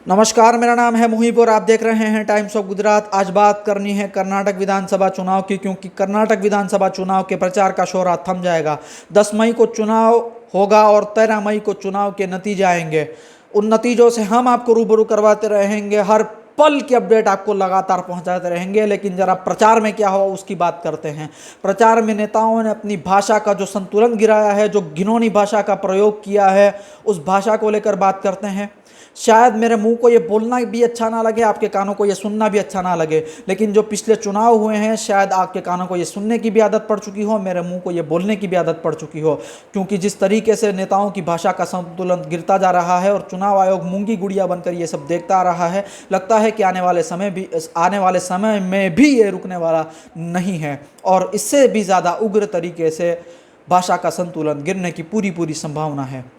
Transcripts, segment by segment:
नमस्कार, मेरा नाम है मुहिब और आप देख रहे हैं टाइम्स ऑफ गुजरात। आज बात करनी है कर्नाटक विधानसभा चुनाव की, क्योंकि कर्नाटक विधानसभा चुनाव के प्रचार का शोर आज थम जाएगा। 10 मई को चुनाव होगा और 13 मई को चुनाव के नतीजे आएंगे। उन नतीजों से हम आपको रूबरू करवाते रहेंगे, हर पल की अपडेट आपको लगातार पहुंचाते रहेंगे। लेकिन जरा प्रचार में क्या हुआ उसकी बात करते हैं। प्रचार में नेताओं ने अपनी भाषा का जो संतुलन गिराया है, जो घिनौनी भाषा का प्रयोग किया है, उस भाषा को लेकर बात करते हैं। शायद मेरे मुंह को ये बोलना भी अच्छा ना लगे, आपके कानों को ये सुनना भी अच्छा ना लगे, लेकिन जो पिछले चुनाव हुए हैं शायद आपके कानों को ये सुनने की भी आदत पड़ चुकी हो, मेरे मुंह को ये बोलने की भी आदत पड़ चुकी हो। क्योंकि जिस तरीके से नेताओं की भाषा का संतुलन गिरता जा रहा है और चुनाव आयोग मूंगी गुड़िया बनकर ये सब देखता आ रहा है, लगता है कि आने वाले समय में भी ये रुकने वाला नहीं है और इससे भी ज़्यादा उग्र तरीके से भाषा का संतुलन गिरने की पूरी संभावना है।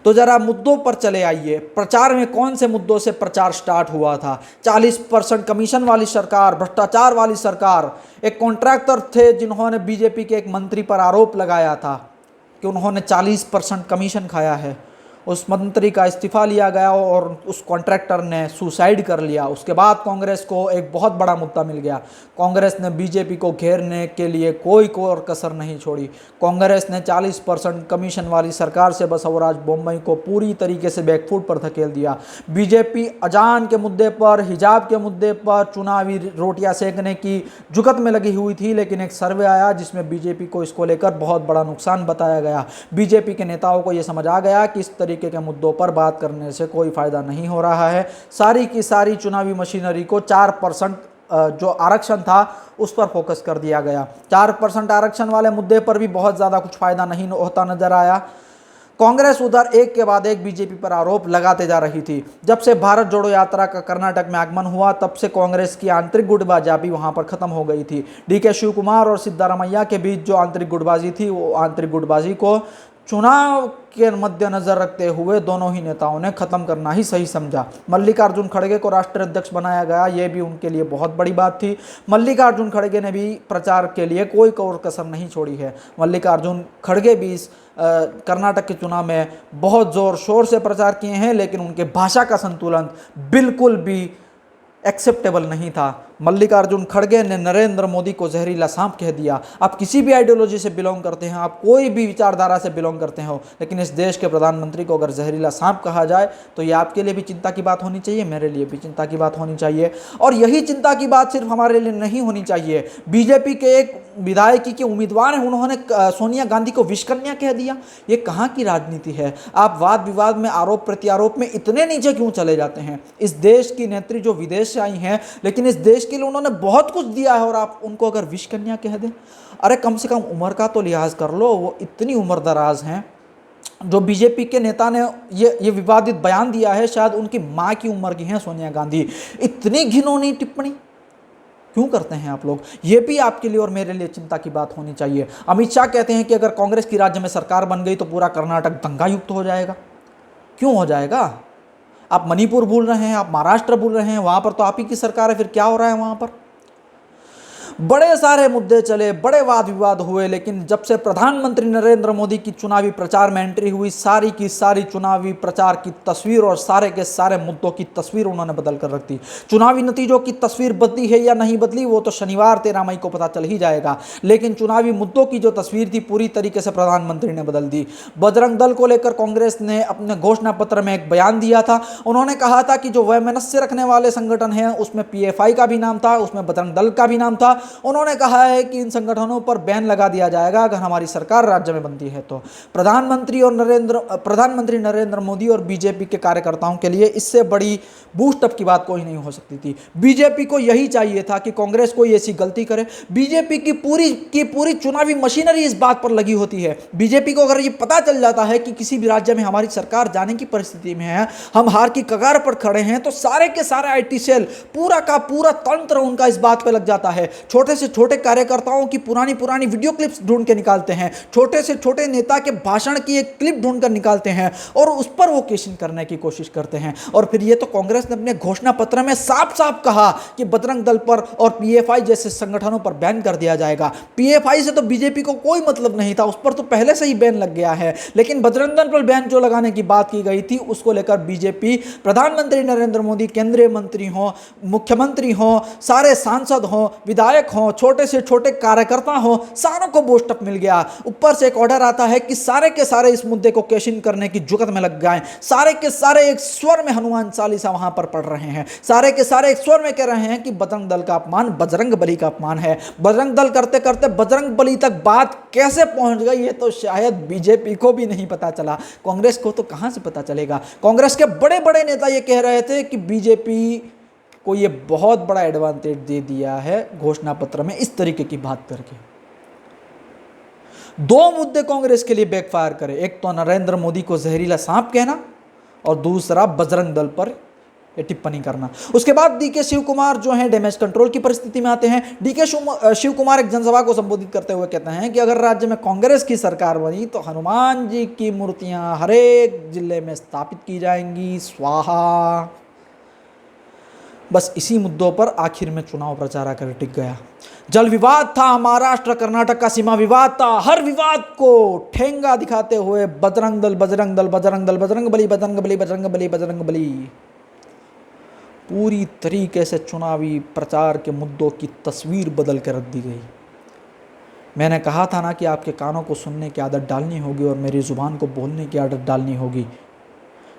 तो जरा मुद्दों पर चले आइए। प्रचार में कौन से मुद्दों से प्रचार स्टार्ट हुआ था? 40% कमीशन वाली सरकार, भ्रष्टाचार वाली सरकार। एक कॉन्ट्रैक्टर थे जिन्होंने बीजेपी के एक मंत्री पर आरोप लगाया था कि उन्होंने 40% कमीशन खाया है। उस मंत्री का इस्तीफा लिया गया और उस कॉन्ट्रैक्टर ने सुसाइड कर लिया। उसके बाद कांग्रेस को एक बहुत बड़ा मुद्दा मिल गया। कांग्रेस ने बीजेपी को घेरने के लिए कोई और कसर नहीं छोड़ी। कांग्रेस ने 40% कमीशन वाली सरकार से बसवराज बोम्मई को पूरी तरीके से बैकफुट पर धकेल दिया। बीजेपी अजान के मुद्दे पर, हिजाब के मुद्दे पर चुनावी रोटियां सेकने की जुगत में लगी हुई थी, लेकिन एक सर्वे आया जिसमें बीजेपी को इसको लेकर बहुत बड़ा नुकसान बताया गया। बीजेपी के नेताओं को यह समझ आ गया कि इस तरीके के मुद्दों पर बात करने से कोई फायदा नहीं हो रहा है। सारी की सारी चुनावी मशीनरी को 4% जो आरक्षण था उस पर फोकस कर दिया गया। 4% आरक्षण वाले मुद्दे पर भी बहुत ज़्यादा कुछ फायदा नहीं होता नजर आया। कांग्रेस उधर एक के बाद एक बीजेपी पर आरोप लगाते जा रही थी। जब से भारत जोड़ो यात्रा का कर्नाटक में आगमन हुआ तब से कांग्रेस की आंतरिक गुटबाजी वहां पर खत्म हो गई थी। डीके शिव कुमार और सिद्धारमैया के बीच जो आंतरिक गुटबाजी थी, वो आंतरिक गुटबाजी को चुनाव के मद्देनजर रखते हुए दोनों ही नेताओं ने खत्म करना ही सही समझा। मल्लिकार्जुन खड़गे को राष्ट्रीय अध्यक्ष बनाया गया, यह भी उनके लिए बहुत बड़ी बात थी। मल्लिकार्जुन खड़गे ने भी प्रचार के लिए कोई और कसर नहीं छोड़ी है। मल्लिकार्जुन खड़गे भी इस कर्नाटक के चुनाव में बहुत जोर शोर से प्रचार किए हैं, लेकिन उनके भाषा का संतुलन बिल्कुल भी एक्सेप्टेबल नहीं था। मल्लिकार्जुन खड़गे ने नरेंद्र मोदी को जहरीला सांप कह दिया। आप किसी भी आइडियोलॉजी से बिलोंग करते हैं, आप कोई भी विचारधारा से बिलोंग करते हो, लेकिन इस देश के प्रधानमंत्री को अगर जहरीला सांप कहा जाए तो ये आपके लिए भी चिंता की बात होनी चाहिए, मेरे लिए भी चिंता की बात होनी चाहिए। और यही चिंता की बात सिर्फ हमारे लिए नहीं होनी चाहिए। बीजेपी के एक विधायकी के उम्मीदवार हैं, उन्होंने सोनिया गांधी को विषकन्या कह दिया। ये कहाँ की राजनीति है? आप वाद विवाद में, आरोप प्रत्यारोप में इतने नीचे क्यों चले जाते हैं? इस देश की नेत्री जो विदेश से आई हैं, लेकिन इस देश के लिए उन्होंने बहुत कुछ दिया है और आप उनको अगर विष कन्या कह दें, अरे कम से कम उम्र का तो लिहाज कर लो। वो इतनी उम्र दराज हैं। जो बीजेपी के नेता ने ये विवादित बयान दिया है, शायद उनकी माँ की उम्र की हैं सोनिया गांधी। इतनी घिनौनी टिप्पणी क्यों करते हैं आप लोग? ये भी आपके लिए और मेरे लिए चिंता की बात होनी चाहिए। अमित शाह कहते हैं कि अगर कांग्रेस की राज्य में सरकार बन गई तो पूरा कर्नाटक दंगा युक्त हो जाएगा। क्यों हो जाएगा? आप मणिपुर भूल रहे हैं, आप महाराष्ट्र भूल रहे हैं, वहां पर तो आप ही की सरकार है। फिर क्या हो रहा है वहां पर? बड़े सारे मुद्दे चले, बड़े वाद विवाद हुए, लेकिन जब से प्रधानमंत्री नरेंद्र मोदी की चुनावी प्रचार में एंट्री हुई, सारी की सारी चुनावी प्रचार की तस्वीर और सारे के सारे मुद्दों की तस्वीर उन्होंने बदल कर रख दी। चुनावी नतीजों की तस्वीर बदली है या नहीं बदली वो तो शनिवार 13 मई को पता चल ही जाएगा, लेकिन चुनावी मुद्दों की जो तस्वीर थी पूरी तरीके से प्रधानमंत्री ने बदल दी। बजरंग दल को लेकर कांग्रेस ने अपने घोषणा पत्र में एक बयान दिया था। उन्होंने कहा था कि जो वैमनस्य रखने वाले संगठन हैं उसमें PFI का भी नाम था, उसमें बजरंग दल का भी नाम था। उन्होंने कहा है कि इन संगठनों पर बैन लगा दिया जाएगा अगर हमारी सरकार राज्य में बनती है तो। प्रधानमंत्री नरेंद्र मोदी और बीजेपी के कार्यकर्ताओं के लिए इससे बड़ी बूस्टअप की बात कोई नहीं हो सकती थी। बीजेपी को यही चाहिए था कि कांग्रेस कोई ऐसी गलती करे। बीजेपी की पूरी चुनावी मशीनरी इस बात पर लगी होती है। बीजेपी को अगर ये पता चल जाता है कि किसी भी राज्य में हमारी सरकार जाने की परिस्थिति में है, हम हार की कगार पर खड़े हैं, तो सारे के सारे IT सेल, पूरा का पूरा तंत्र उनका इस बात पर लग जाता है। छोटे से छोटे कार्यकर्ताओं की पुरानी पुरानी वीडियो क्लिप्स ढूंढ के निकालते हैं, छोटे से छोटे नेता के भाषण की एक क्लिप ढूंढ कर निकालते हैं और उस पर वो केशिंग करने की कोशिश करते हैं। और फिर ये तो कांग्रेस ने अपने घोषणा पत्र में साफ साफ कहा कि बजरंग दल पर और पीएफआई जैसे संगठनों पर बैन कर दिया जाएगा। पीएफआई से तो बीजेपी को कोई मतलब नहीं था, उस पर तो पहले से ही बैन लग गया है, लेकिन बजरंग दल पर बैन जो लगाने की बात की गई थी उसको लेकर बीजेपी, प्रधानमंत्री नरेंद्र मोदी, केंद्रीय मंत्री हो, मुख्यमंत्री हो, सारे सांसद हो, विधायक हो, छोटे से छोटे कार्यकर्ता हो, सारों को बूस्टअप मिल गया। ऊपर से एक ऑर्डर आता है कि सारे के सारे इस मुद्दे को कैश इन करने की जुगत में लग गए। सारे के सारे एक स्वर में हनुमान चालीसा वहां पर पढ़ रहे हैं, सारे के सारे एक स्वर में कह रहे हैं कि बजरंग दल का अपमान बजरंग बली का अपमान है। बजरंग दल करते करते बजरंग बली तक बात कैसे पहुंच गई ये तो शायद बीजेपी को भी नहीं पता चला, कांग्रेस को तो कहां से पता चलेगा। कांग्रेस के बड़े बड़े नेता ये कह रहे थे कि बीजेपी को ये बहुत बड़ा एडवांटेज दे दिया है घोषणा पत्र में इस तरीके की बात करके। दो मुद्दे कांग्रेस के लिए बैकफायर करे, एक तो नरेंद्र मोदी को जहरीला सांप कहना और दूसरा बजरंग दल पर टिप्पणी करना। उसके बाद डीके शिव कुमार जो है डैमेज कंट्रोल की परिस्थिति में आते हैं। डीके शिव कुमार एक जनसभा को संबोधित करते हुए कहते हैं कि अगर राज्य में कांग्रेस की सरकार बनी तो हनुमान जी की मूर्तियां हर एक जिले में स्थापित की जाएंगी, स्वाहा। बस इसी मुद्दों पर आखिर में चुनाव प्रचार आकर टिक गया। जल विवाद था, महाराष्ट्र कर्नाटक का सीमा विवाद था, हर विवाद को ठेंगा दिखाते हुए बजरंग दल बजरंग दल बजरंग दल बजरंग बली बजरंग बली बजरंग बली बजरंग बली पूरी तरीके से चुनावी प्रचार के मुद्दों की तस्वीर बदल कर रख दी गई। मैंने कहा था ना कि आपके कानों को सुनने की आदत डालनी होगी और मेरी ज़ुबान को बोलने की आदत डालनी होगी,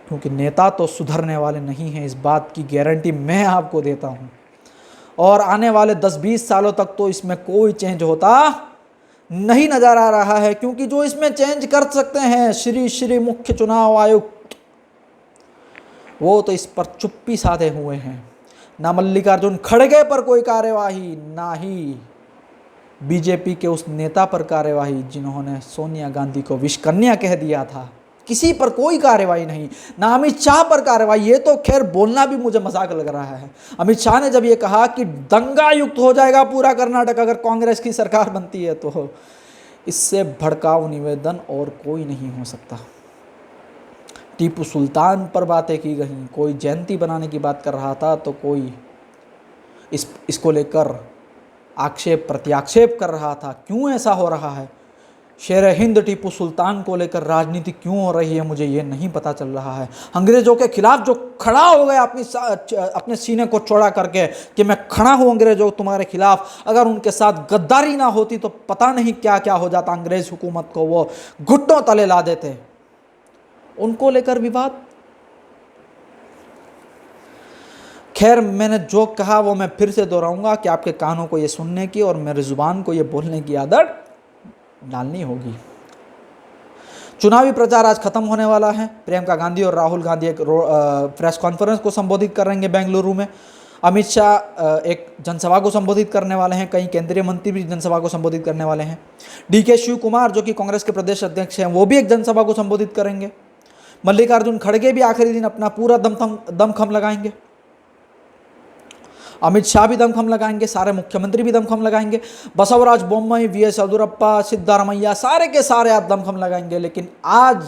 क्योंकि नेता तो सुधरने वाले नहीं हैं, इस बात की गारंटी मैं आपको देता हूँ। और आने वाले 10-20 सालों तक तो इसमें कोई चेंज होता नहीं नज़र आ रहा है, क्योंकि जो इसमें चेंज कर सकते हैं श्री मुख्य चुनाव आयुक्त, वो तो इस पर चुप्पी साधे हुए हैं। ना मल्लिकार्जुन खड़गे पर कोई कार्यवाही, ना ही बीजेपी के उस नेता पर कार्यवाही जिन्होंने सोनिया गांधी को विषकन्या कह दिया था, किसी पर कोई कार्यवाही नहीं। ना अमित शाह पर कार्यवाही, ये तो खैर बोलना भी मुझे मजाक लग रहा है। अमित शाह ने जब ये कहा कि दंगा युक्त हो जाएगा पूरा कर्नाटक अगर कांग्रेस की सरकार बनती है, तो इससे भड़काऊ निवेदन और कोई नहीं हो सकता। टीपू सुल्तान पर बातें की गई, कोई जयंती बनाने की बात कर रहा था तो कोई इसको लेकर आक्षेप प्रत्याक्षेप कर रहा था। क्यों ऐसा हो रहा है? शेर हिंद टीपू सुल्तान को लेकर राजनीति क्यों हो रही है, मुझे ये नहीं पता चल रहा है। अंग्रेजों के खिलाफ जो खड़ा हो गया अपने सीने को चौड़ा करके कि मैं खड़ा हूँ अंग्रेजों तुम्हारे खिलाफ, अगर उनके साथ गद्दारी ना होती तो पता नहीं क्या क्या हो जाता। अंग्रेज हुकूमत को वो घुटनों तले ला देते। उनको लेकर विवाद, खैर मैंने जो कहा वो मैं फिर से दोहराऊंगा कि आपके कानों को ये सुनने की और मेरी जुबान को ये बोलने की आदत डालनी होगी। चुनावी प्रचार आज खत्म होने वाला है। प्रियंका गांधी और राहुल गांधी एक प्रेस कॉन्फ्रेंस को संबोधित करेंगे बेंगलुरु में। अमित शाह एक जनसभा को संबोधित करने वाले हैं, कई केंद्रीय मंत्री भी जनसभा को संबोधित करने वाले हैं। डीके शिव कुमार जो कि कांग्रेस के प्रदेश अध्यक्ष हैं, वो भी एक जनसभा को संबोधित करेंगे। मल्लिकार्जुन खड़गे भी आखिरी दिन अपना पूरा दमखम लगाएंगे। अमित शाह भी दमखम लगाएंगे, सारे मुख्यमंत्री भी दमखम लगाएंगे। बसवराज बोम्मई, वीएस येदियुरप्पा, सिद्धारमैया, सारे के सारे आप दमखम लगाएंगे। लेकिन आज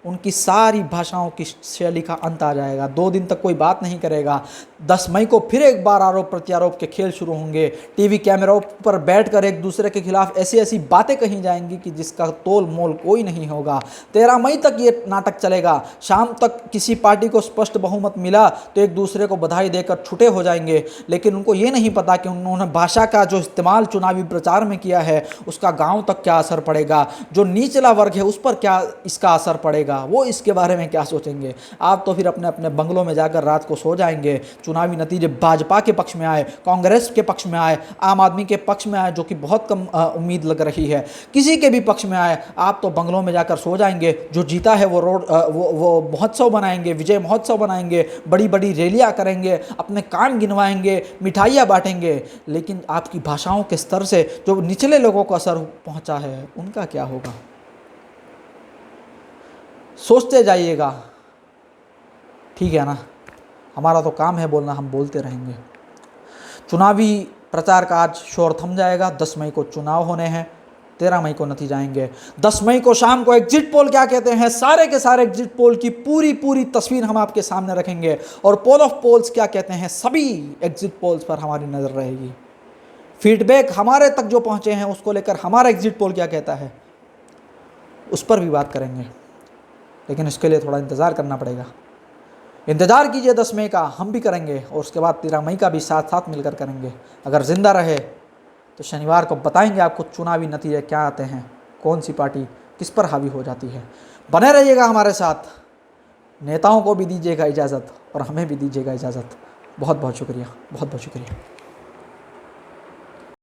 उनकी सारी भाषाओं की शैली का अंत आ जाएगा। 2 दिन तक कोई बात नहीं करेगा। 10 मई को फिर एक बार आरोप प्रत्यारोप के खेल शुरू होंगे। टीवी कैमरों पर बैठकर एक दूसरे के खिलाफ ऐसी ऐसी बातें कही जाएंगी कि जिसका तोल मोल कोई नहीं होगा। 13 मई तक ये नाटक चलेगा। शाम तक किसी पार्टी को स्पष्ट बहुमत मिला तो एक दूसरे को बधाई देकर छुटे हो जाएंगे, लेकिन उनको ये नहीं पता कि उन्होंने भाषा का जो इस्तेमाल चुनावी प्रचार में किया है उसका गाँव तक क्या असर पड़ेगा, जो निचला वर्ग है उस पर क्या इसका असर पड़ेगा, वो इसके बारे में क्या सोचेंगे। आप तो फिर अपने अपने बंगलों में जाकर रात को सो जाएंगे। चुनावी नतीजे भाजपा के पक्ष में आए, कांग्रेस के पक्ष में आए, आम आदमी के पक्ष में आए, जो कि बहुत कम उम्मीद लग रही है, किसी के भी पक्ष में आए, आप तो बंगलों में जाकर सो जाएंगे। जो जीता है वो महोत्सव बनाएंगे, विजय महोत्सव बनाएंगे, बड़ी बड़ी रैलियां करेंगे, अपने काम गिनवाएंगे, मिठाइयाँ बांटेंगे। लेकिन आपकी भाषाओं के स्तर से जो निचले लोगों को असर पहुँचा है उनका क्या होगा? सोचते जाइएगा, ठीक है ना। हमारा तो काम है बोलना, हम बोलते रहेंगे। चुनावी प्रचार का आज शोर थम जाएगा। 10 मई को चुनाव होने हैं, 13 मई को नतीजे आएंगे। 10 मई को शाम को एग्जिट पोल क्या कहते हैं, सारे के सारे एग्जिट पोल की पूरी तस्वीर हम आपके सामने रखेंगे और पोल ऑफ पोल्स क्या कहते हैं, सभी एग्जिट पोल्स पर हमारी नज़र रहेगी। फीडबैक हमारे तक जो पहुंचे हैं उसको लेकर हमारा एग्जिट पोल क्या कहता है उस पर भी बात करेंगे, लेकिन इसके लिए थोड़ा इंतज़ार करना पड़ेगा। इंतज़ार कीजिए 10 मई का, हम भी करेंगे और उसके बाद 13 मई का भी साथ साथ मिलकर करेंगे। अगर ज़िंदा रहे तो शनिवार को बताएंगे आपको चुनावी नतीजे क्या आते हैं, कौन सी पार्टी किस पर हावी हो जाती है। बने रहिएगा हमारे साथ, नेताओं को भी दीजिएगा इजाज़त और हमें भी दीजिएगा इजाज़त। बहुत बहुत शुक्रिया, बहुत बहुत शुक्रिया।